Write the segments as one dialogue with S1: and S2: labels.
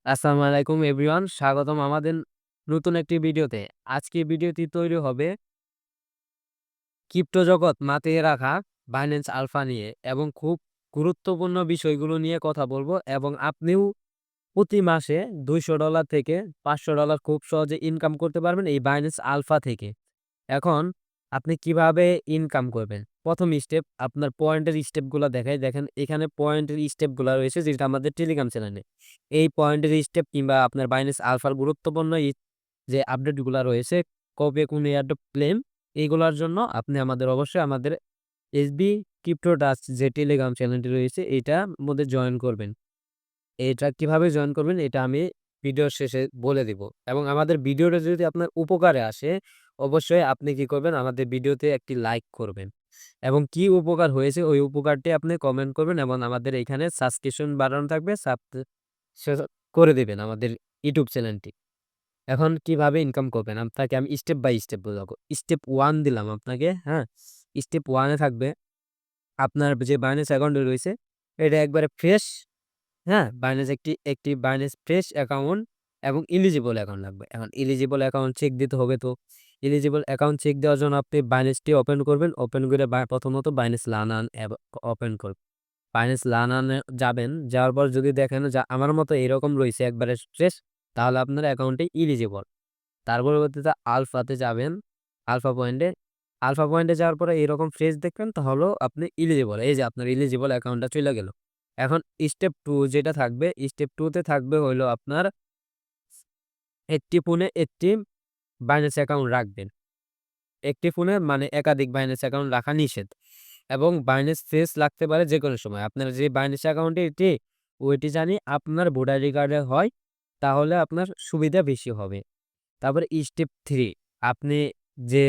S1: আসসালামু আলাইকুম এভরিওয়ান, স্বাগতম আমাদের নতুন একটি ভিডিওতে। আজকে ভিডিওটি তৈরি হবে ক্রিপ্টো জগৎ মাতিয়ে রাখা বাইন্যান্স আলফা নিয়ে এবং খুব গুরুত্বপূর্ণ বিষয়গুলো নিয়ে কথা বলবো এবং আপনিও প্রতি মাসে $200 থেকে $500 খুব সহজে ইনকাম করতে পারবেন এই বাইন্যান্স আলফা থেকে। এখন আপনি কিভাবে ইনকাম করবেন? প্রথম স্টেপ আপনার পয়েন্টের স্টেপগুলা দেখাই। দেখেন এখানে পয়েন্টের স্টেপগুলা রয়েছে যেটা আমাদের টেলিগ্রাম চ্যানেলে। এই পয়েন্টের স্টেপ কিংবা আপনার বাইন্যান্স আলফার গুরুত্বপূর্ণ যে আপডেটগুলা রয়েছে, কবে কোন এয়ারড্রপ ক্লেম এইগুলার জন্য আপনি অবশ্যই আমাদের এসবি ক্রিপ্টো ডাস্ট যে টেলিগ্রাম চ্যানেলটি রয়েছে এইটার মধ্যে জয়েন করবেন। এটা কিভাবে জয়েন করবেন এটা আমি ভিডিওর শেষে বলে দিব এবং আমাদের ভিডিওটা যদি আপনার উপকারে আসে অবশ্যই আপনি কি করবেন আমাদের ভিডিওতে একটি লাইক করবেন এবং কি উপকার হয়েছে ওই উপকারটি আপনি কমেন্ট করবেন এবং আমাদের এখানে সাবস্ক্রিপশন বাড়ানো থাকবে করে দিবেন আমাদের ইউটিউব চ্যানেলটি। এখন কিভাবে ইনকাম করবেন আপনাকে আমি স্টেপ বাই স্টেপ বোঝাবো। স্টেপ 1 দিলাম আপনাকে, হ্যাঁ? স্টেপ 1 এ থাকবে আপনার যে বাইন্যান্স অ্যাকাউন্ট রয়েছে এটা একবারে ফ্রেশ। হ্যাঁ, বাইন্যান্স একটি বাইন্যান্স ফ্রেশ অ্যাকাউন্ট এবং এলিজিবল অ্যাকাউন্ট লাগবে। এখন এলিজিবল অ্যাকাউন্ট চেক দিতে হবে তো। এলিজিবল অ্যাকাউন্ট চেক দেওয়ার জন্য আপনি বাইন্যান্সটি ওপেন করবেন। ওপেন করে প্রথমত বাইন্যান্স লার্নার অ্যাপ ওপেন করবেন। বাইন্যান্স লার্নারে যাবেন। যাওয়ার পর যদি দেখেন যে আমার মতো এরকম রয়েছে একবারে ফ্রেশ, তাহলে আপনার অ্যাকাউন্টটি এলিজিবল। তার পরবর্তীতে আলফাতে যাবেন। আলফা পয়েন্টে আলফা পয়েন্টে যাওয়ার পরে এরকম ফ্রেজ দেখবেন তাহলেও আপনি এলিজিবল। এই যে আপনার এলিজিবল অ্যাকাউন্টটা চলে গেল। এখন স্টেপ 2 যেটা থাকবে, স্টেপ 2 তে থাকবে হইলো আপনার একটি ফোনে একটি বাইন্যান্স অ্যাকাউন্ট রাখবেন। একটি ফোনে মানে একাধিক বাইন্যান্স অ্যাকাউন্ট রাখা নিষেধ এবং বাইন্যান্স ফেস লাগতে পারে যেকোনো সময়। আপনার যে বাইন্যান্স অ্যাকাউন্টে ওইটি জানি আপনার ভোটার আইডি কার্ডে হয় তাহলে আপনার সুবিধা বেশি হবে। তারপরে স্টেপ 3 আপনি যে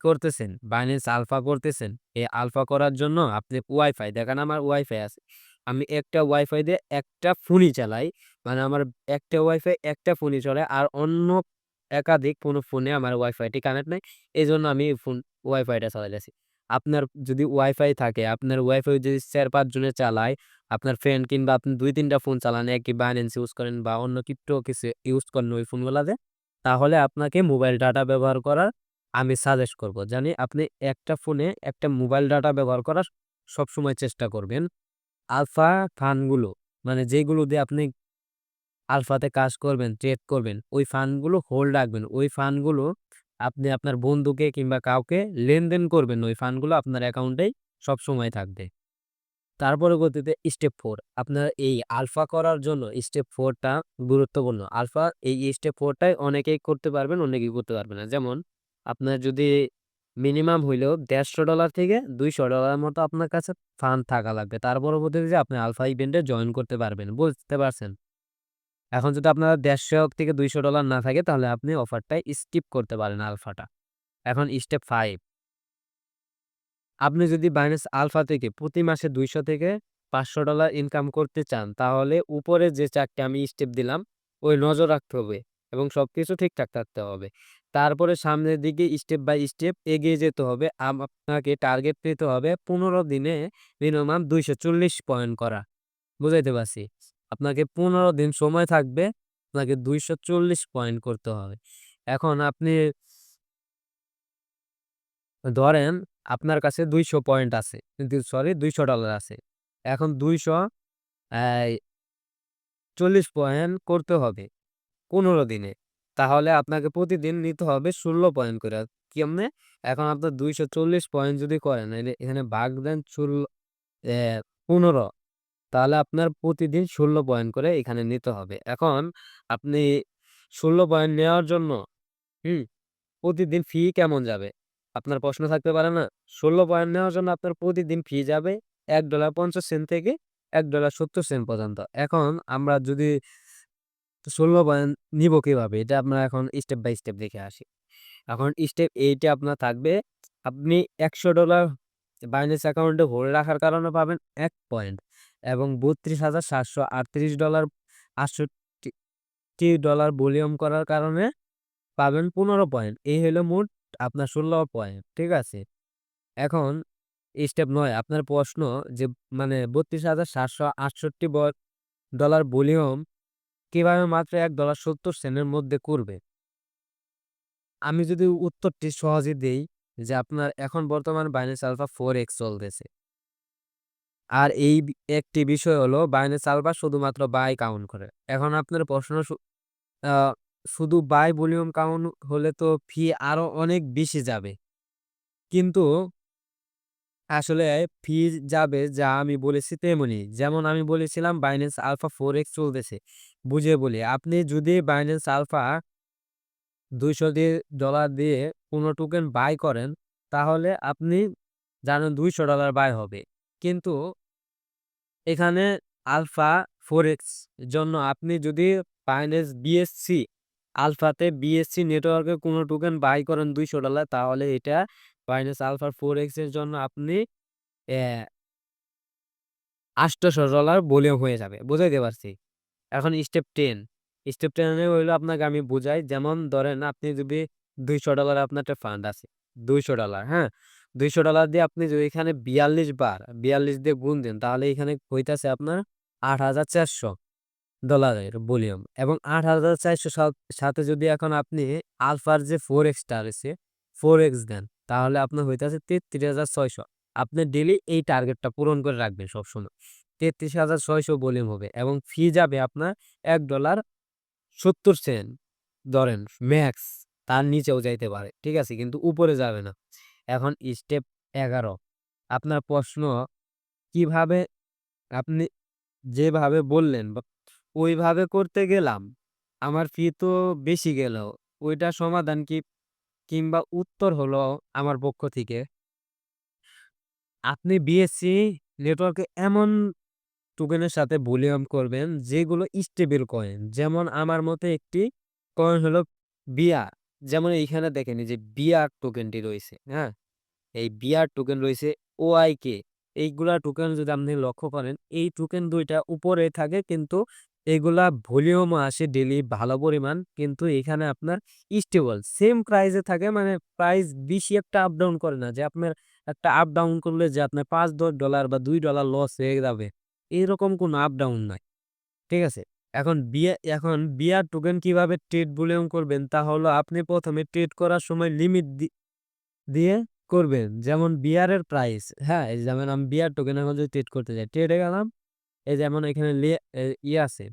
S1: করতেছেন, বাইন্যান্স আলফা করতেছেন। এই আলফা করার জন্য আপনি ওয়াইফাই দেখেন আমার ওয়াইফাই আছে। আমি একটা ওয়াইফাই দিয়ে একটা ফোনই চালাই। মানে আমার একটা ওয়াইফাই একটা ফোনই চলে। আর অন্য একাধিক কোনো ফোনে আমার ওয়াইফাইটি কানেক্ট নাই। এজন্য আমি ওয়াইফাইটা চালাইতেছি। আপনার যদি ওয়াইফাই থাকে, আপনার ওয়াইফাই যদি ৪-৫ জনে চালায়, আপনার ফ্রেন্ড কিংবা আপনি ২-৩ টা ফোন চালান, একই বাইন্যান্স ইউজ করেন বা অন্য ক্রিপ্টো কিছু ইউজ করেন ওই ফোনগুলাতে, তাহলে আপনাকে মোবাইল ডাটা ব্যবহার করার আমি সাজেস্ট করব। জানি আপনি একটা ফোনে একটা মোবাইল ডাটা ব্যবহার করার সবসময় চেষ্টা করবেন। আলফা ফান্ডগুলো মানে যেগুলো দিয়ে আপনি আলফাতে কাজ করবেন, ট্রেড করবেন, ওই ফান্ডগুলো হোল্ড রাখবেন। ওই ফান্ডগুলো আপনি আপনার বন্ধুকে কিংবা কাউকে লেনদেন করবেন। ওই ফান্ডগুলো আপনার অ্যাকাউন্টেই সবসময় থাকবে। তার পরবর্তীতে স্টেপ 4 আপনার এই আলফা করার জন্য স্টেপ 4 টা গুরুত্বপূর্ণ। আলফা এই স্টেপ 4 টাই অনেকেই করতে পারবেন, অনেকেই করতে পারবে না। যেমন আপনার যদি মিনিমাম হইলেও $150 থেকে $200 মতো আপনার কাছে ফান্ড থাকা লাগবে। তার পরবর্তীতে যে আপনি আলফা ইভেন্টে জয়েন করতে পারবেন। বুঝতে পারছেন? এখন যদি আপনার ১৫০ থেকে $200 না থাকে তাহলে আপনি অফারটাই স্কিপ করতে পারেন আলফাটা। এখন স্টেপ 5 আপনি যদি বাইন্যান্স আলফা থেকে প্রতি মাসে ২০০ থেকে $500 ইনকাম করতে চান, তাহলে উপরে যে ৪ টি আমি স্টেপ দিলাম, ওই নজর রাখতে হবে এবং সবকিছু ঠিকঠাক থাকতে হবে। তারপরে সামনের দিকে স্টেপ বাই স্টেপ এগিয়ে যেতে হবে। আপনাকে টার্গেট পেতে হবে ১৫ দিনে মিনিমাম ২৪০ পয়েন্ট করা। বুঝাইতে পারছি? আপনাকে ১৫ দিন সময় থাকবে, আপনাকে ২৪০ পয়েন্ট করতে হবে। এখন আপনি ধরেন আপনার কাছে ২০০ পয়েন্ট আছে। কিন্তু সরি $200 আছে। এখন ২০০ অ্যা ৪০ পয়েন্ট করতে হবে ১৫ দিনে। তাহলে আপনাকে প্রতিদিন নিতে হবে ১৬ পয়েন্ট কইরা। কেমনে? এখন আপনার ২৪০ পয়েন্ট যদি করেন, এখানে ভাগ দেন ১৫ তাহলে আপনার প্রতিদিন ১৬ পয়েন্ট করে এখানে নিতে হবে। এখন আপনি ১৬ পয়েন্ট নেওয়ার জন্য হুম? প্রতিদিন ফি কেমন যাবে? আপনার প্রশ্ন থাকতে পারে না? ১৬ পয়েন্ট নেওয়ার জন্য আপনার প্রতিদিন ফি যাবে $১.৫০ থেকে $১.৭০ পর্যন্ত। এখন আমরা যদি ১৬ পয়েন্ট নিবো কিভাবে? এটা আমরা এখন স্টেপ বাই স্টেপ দেখে আসি। এখন স্টেপ 8 এ আপনার থাকবে আপনি $১০০ বাইন্যান্স অ্যাকাউন্টে হোল্ড রাখার কারণে পাবেন ১ পয়েন্ট এবং $৩২,৭৩৮ $৬৮ ভলিউম করার কারণে পাবেন ১৫ পয়েন্ট। এই হইলো মোট আপনার ১৬ পয়েন্ট। ঠিক আছে? এখন স্টেপ ৯ আপনার প্রশ্ন যে মানে $৩২,৭৬৮ $, ভলিউম কিভাবে মাত্র $1.70 এর মধ্যে করবে? আমি যদি উত্তরটি সহজে দেই যে আপনার এখন বর্তমান Binance Alpha 4x চলতেছে। আর এই একটি বিষয় হলো Binance Alpha শুধুমাত্র বাই কাউন্ট করে। এখন আপনার প্রশ্ন আ শুধু বাই ভলিউম কাউন্ট হলে তো ফি আরো অনেক বেশি যাবে। কিন্তু আসলে ফি যাবে যা আমি বলেছি তেমনি। যেমন আমি বলেছিলাম Binance Alpha 4x চলতেছে। বুঝিয়ে বলি, আপনি যদি Binance Alpha $200 দিয়ে কোনো টোকেন বাই করেন, তাহলে আপনি জানেন $200 বাই হবে। কিন্তু এখানে আলফা 4x জন্য আপনি যদি Binance BSC আলফাতে BSC নেটওয়ার্কে কোনো টোকেন বাই করেন $200, তাহলে এটা Binance Alpha 4x এর জন্য আপনি অ্যা $800 ভলিউম হয়ে যাবে। বুঝাইতে পারছি? এখন স্টেপ 10 এ হইলো আপনাকে আমি বুঝাই। যেমন ধরেন আপনি যদি $200 আপনার একটা ফান্ড আছে। $200, হ্যাঁ? $200 দিয়ে আপনি যদি এখানে ৪২ বার ৪২ দিয়ে গুণ দেন, তাহলে এখানে হইতাছে আপনার $৮,৪০০ এর ভলিউম এবং ৮,৪০০ সাথে যদি এখন আপনি আলফার যে 4x টা রয়েছে 4x দেন, তাহলে আপনার হইতাছে ৩৩,৬০০। আপনি ডেইলি এই টার্গেটটা পূরণ করে রাখবেন সবসময়। ৩৩,৬০০ ভলিউম হবে এবং ফি যাবে আপনার $১.৭০ ধরেন ম্যাক্স, তার নিচেও যাইতে পারে। ঠিক আছে? কিন্তু উপরে যাবে না। এখন স্টেপ ১১, আপনার প্রশ্ন কিভাবে আপনি যেভাবে বললেন ওইভাবে করতে গেলাম। আমার ফি তো বেশি গেল। ওইটার সমাধান কি কিংবা উত্তর হলো আমার পক্ষ থেকে আপনি বিএসসি নেটওয়ার্কে এমন টোকেনের সাথে ভলিউম করবেন যেগুলো স্টেবল কয়েন। যেমন আমার মতে একটি কয়েন হলো বিআর। যেমন এইখানে দেখেন এই যে বিআর টোকেনটি রয়েছে, হ্যাঁ? এই বিআর টোকেন রয়েছে, ওআইকে এইগুলা টোকেন যদি আপনি লক্ষ্য করেন, এই টোকেন ২ টা উপরে থাকে কিন্তু এগুলা ভলিউমও আসে ডেইলি ভালো পরিমাণ। কিন্তু এখানে আপনার স্টেবল সেম প্রাইস এ থাকে, মানে প্রাইস বেশি একটা আপ ডাউন করে না যে আপনার একটা আপ ডাউন করলে যে আপনার $৫-১০ বা $২ লস হয়ে যাবে। এরকম কোনো আপ ডাউন নাই। ঠিক আছে? এখন বিআর টোকেন কিভাবে ট্রেড ভলিউম করবেন তা হলো আপনি ১ম এ ট্রেড করার সময় লিমিট দিয়ে করবেন। যেমন বিআর এর প্রাইস, হ্যাঁ? এই যেমন আমি বিআর টোকেন এখন যদি ট্রেড করতে যাই, ট্রেডে গেলাম। এই যেমন এখানে আছে।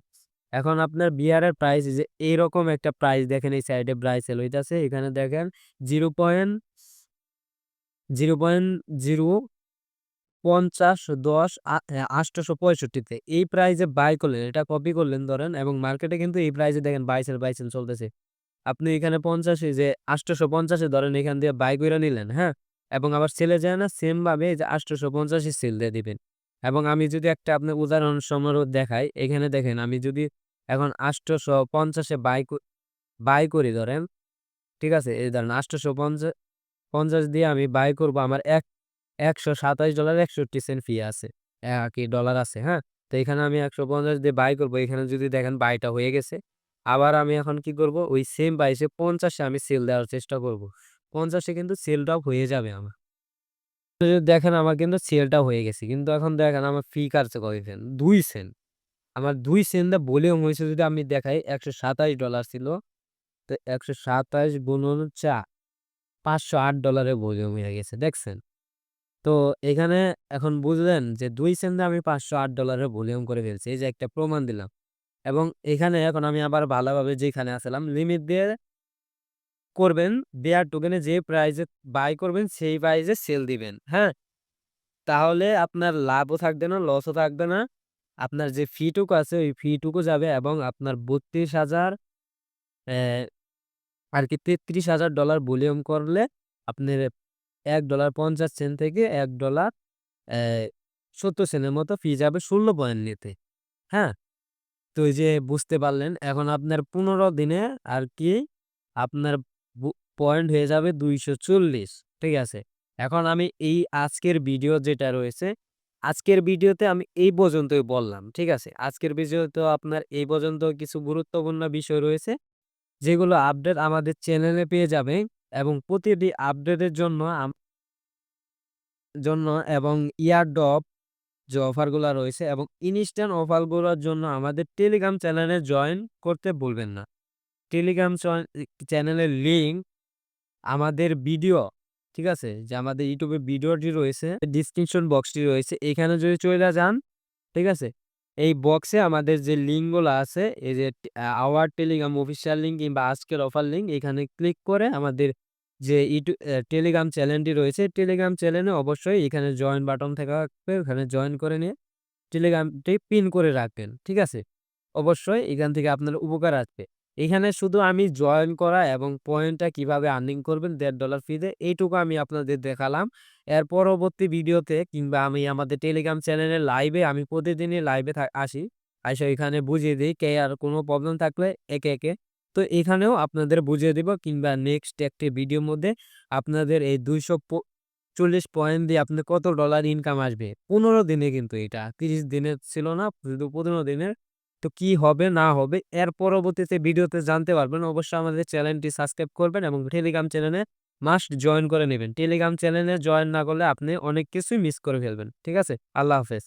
S1: এখন আপনার বিআর এর প্রাইস এই যে এইরকম একটা প্রাইস দেখেন, এই সাইডে প্রাইস এল হইতাছে। এখানে দেখেন 0.05010 865 তে এই প্রাইসে বাই করলেন, এটা কপি করলেন ধরেন এবং মার্কেটে কিন্তু এই প্রাইসে দেখেন বাই সেল চলতেছে। আপনি এখানে ৫০ এ যে ৮৫০ এ ধরেন এখান দিয়ে বাই কইরা নিলেন, হ্যাঁ? এবং আবার সেলে যায় না সেম ভাবে এই যে ৮৫০ এ সেল দিয়ে দিবেন। এবং আমি যদি একটা আপনার উদাহরণ সমারোহ দেখাই, এখানে দেখেন আমি যদি এখন ৮৫০ এ বাই করি ধরেন, ঠিক আছে? এই ধরেন ৮৫০ দিয়ে আমি বাই করব, আমার $১২৭.৬১ ফি আছে। কি ডলার আছে, হ্যাঁ? তো এখানে আমি ১৫০ দিয়ে বাই করব। এখানে যদি দেখেন বাইটা হয়ে গেছে। আবার আমি এখন কি করব? ওই সেম প্রাইসে ৫০ এ আমি সেল দেওয়ার চেষ্টা করব। ৫০ এ কিন্তু সেলটাও হয়ে যাবে আমার। তো যদি দেখেন আমার কিন্তু সেলটা হয়ে গেছে। কিন্তু এখন দেখেন আমার ফি কাটছে কয় সেন্ট? ২ সেন্ট। আমার ২ সেন্ট দা ভলিউম হইছে যদি আমি দেখাই $১২৭ ছিল। তো ১২৭ গুণন ৪, $৫০৮ এর ভলিউম হয়ে গেছে। দেখছেন? তো এখানে এখন বুঝলেন যে ২ সেন্টে আমি $৫০৮ এর ভলিউম করে ফেলছি। এই যে একটা প্রমাণ দিলাম। এবং এখানে এখন আমি আবার ভালোভাবে যেখানে আছিলাম লিমিট দিয়ে করবেন। দেয়ার টোকেনে যে প্রাইসে বাই করবেন সেই প্রাইসে সেল দিবেন। হ্যাঁ? তাহলে আপনার লাভও থাকবে না, লসও থাকবে না। আপনার যে ফি টুকু আছে ওই ফি টুকু যাবে এবং আপনার ৩২,০০০ অ্যা আরকি $৩৩,০০০ ভলিউম করলে আপনার $১.৫০ থেকে $১.৭০ এর মতো ফি যাবে ১৬ পয়েন্ট নিতে। হ্যাঁ? তো এই যে বুঝতে পারলেন এখন আপনার ১৫ দিনে আরকি আপনার বু পয়েন্ট হয়ে যাবে ২৪০। ঠিক আছে? এখন আমি এই আজকের ভিডিও যেটা রয়েছে, আজকের ভিডিওতে আমি এই পর্যন্তই বললাম। ঠিক আছে? আজকের ভিডিওতেও আপনার এই পর্যন্ত কিছু গুরুত্বপূর্ণ বিষয় রয়েছে, যেগুলো আপডেট আমাদের চ্যানেলে পেয়ে যাবেন এবং প্রতিটি আপডেটের জন্য এবং ইয়ারড্রপ যে অফারগুলা রয়েছে এবং ইনস্ট্যান্ট অফারগুলোর জন্য আমাদের টেলিগ্রাম চ্যানেলে জয়েন করতে ভুলবেন না। টেলিগ্রাম চ্যানেলের লিঙ্ক আমাদের ভিডিও, ঠিক আছে? যে আমাদের YouTube এ ভিডিওটি রয়েছে, ডেসক্রিপশন বক্সটি রয়েছে। এখানে যদি চইলা যান, ঠিক আছে? এই বক্সে আমাদের যে লিঙ্ক গুলা আছে, এই যে আওয়ার টেলিগ্রাম অফিসিয়াল লিঙ্ক কিংবা আজকের অফার লিঙ্ক, এখানে ক্লিক করে আমাদের যে টেলিগ্রাম চ্যানেলটি রয়েছে, টেলিগ্রাম চ্যানেলে অবশ্যই এখানে জয়েন বাটন থাকবে, ওখানে জয়েন করে নিয়ে টেলিগ্রামটি পিন করে রাখবেন। ঠিক আছে? অবশ্যই এখান থেকে আপনার উপকার আসবে। এখানে শুধু আমি জয়েন করা এবং পয়েন্টটা কিভাবে আর্নিং করবেন $1.5 ফিতে এইটুকু আমি আপনাদের দেখালাম। এর পরবর্তী ভিডিওতে কিংবা আমি আমাদের টেলিগ্রাম চ্যানেলে লাইভে আমি প্রতিদিনই লাইভে আসি। আইসা এখানে বুঝিয়ে দেই কে আর কোনো প্রবলেম থাকলে একে। তো এখানেও আপনাদের বুঝিয়ে দিব কিংবা নেক্সট একটি ভিডিওর মধ্যে আপনাদের এই 240 পয়েন্ট দিয়ে আপনার কত ডলার ইনকাম আসবে। 15 দিনে কিন্তু এটা 30 দিনের ছিল না, শুধু 15 দিনের। তো কি হবে না হবে এর পরবর্তীতে ভিডিওতে জানতে পারবেন। অবশ্যই আমাদের চ্যানেলটি সাবস্ক্রাইব করবেন এবং টেলিগ্রাম চ্যানেলে মাস্ট জয়েন করে নিবেন। টেলিগ্রাম চ্যানেলে জয়েন না করলে আপনি অনেক কিছুই মিস করে ফেলবেন। ঠিক আছে? আল্লাহ হাফেজ।